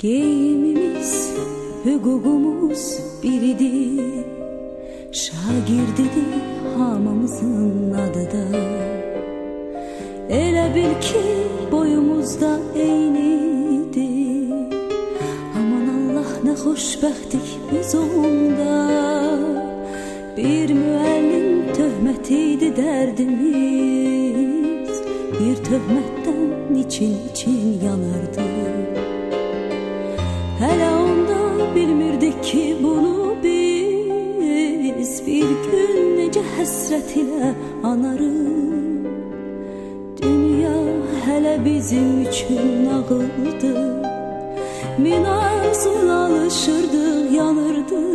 Geyimimiz, hüququmuz biridir. Şagirdidir hamımızın adı da. Elə bil ki boyumuzda eynidir. Aman Allah ne xoşbəxtlik biz onda. Bir müəllim töhmətiydi dərdimiz. Bir töhmətdən için yanardı. Hələ onda bilmirdik ki bunu biz bir gün necə həsrət ilə anarıq. Dünya hələ bizim üçün nağıldı. Min arzuyla alışırdıq, yanırdıq.